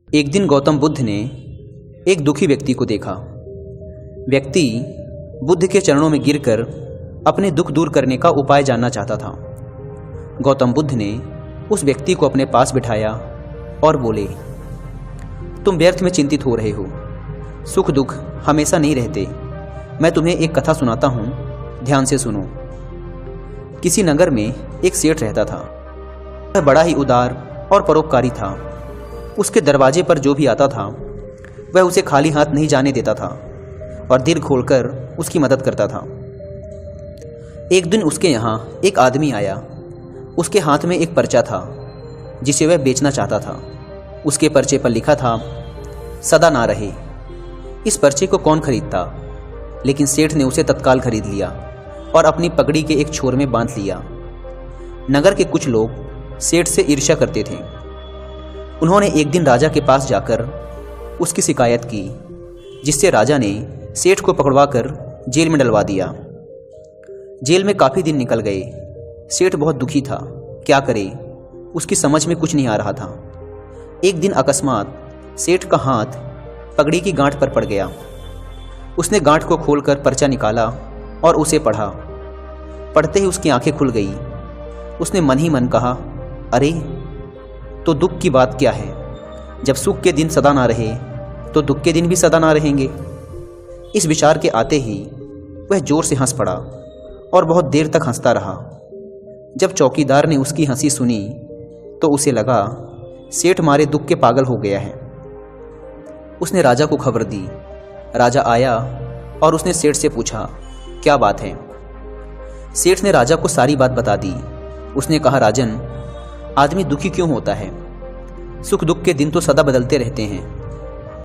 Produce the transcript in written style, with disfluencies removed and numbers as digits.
एक दिन गौतम बुद्ध ने एक दुखी व्यक्ति को देखा। व्यक्ति बुद्ध के चरणों में गिरकर अपने दुख दूर करने का उपाय जानना चाहता था। गौतम बुद्ध ने उस व्यक्ति को अपने पास बिठाया और बोले, तुम व्यर्थ में चिंतित हो रहे हो। सुख दुख हमेशा नहीं रहते। मैं तुम्हें एक कथा सुनाता हूँ, ध्यान से सुनो। किसी नगर में एक सेठ रहता था। वह बड़ा ही उदार और परोपकारी था। उसके दरवाजे पर जो भी आता था वह उसे खाली हाथ नहीं जाने देता था और दिल खोलकर उसकी मदद करता था। एक दिन उसके यहाँ एक आदमी आया। उसके हाथ में एक पर्चा था जिसे वह बेचना चाहता था। उसके पर्चे पर लिखा था, सदा ना रहे। इस पर्चे को कौन खरीदता, लेकिन सेठ ने उसे तत्काल खरीद लिया और अपनी पगड़ी के एक छोर में बांध लिया। नगर के कुछ लोग सेठ से ईर्ष्या करते थे। उन्होंने एक दिन राजा के पास जाकर उसकी शिकायत की, जिससे राजा ने सेठ को पकड़वाकर जेल में डलवा दिया। जेल में काफ़ी दिन निकल गए। सेठ बहुत दुखी था। क्या करे, उसकी समझ में कुछ नहीं आ रहा था। एक दिन अकस्मात सेठ का हाथ पगड़ी की गांठ पर पड़ गया। उसने गांठ को खोलकर पर्चा निकाला और उसे पढ़ा। पढ़ते ही उसकी आंखें खुल गई। उसने मन ही मन कहा, अरे तो दुख की बात क्या है। जब सुख के दिन सदा ना रहे तो दुख के दिन भी सदा ना रहेंगे। इस विचार के आते ही वह जोर से हंस पड़ा और बहुत देर तक हंसता रहा। जब चौकीदार ने उसकी हंसी सुनी तो उसे लगा सेठ मारे दुख के पागल हो गया है। उसने राजा को खबर दी। राजा आया और उसने सेठ से पूछा, क्या बात है। सेठ ने राजा को सारी बात बता दी। उसने कहा, राजन, आदमी दुखी क्यों होता है। सुख दुख के दिन तो सदा बदलते रहते हैं।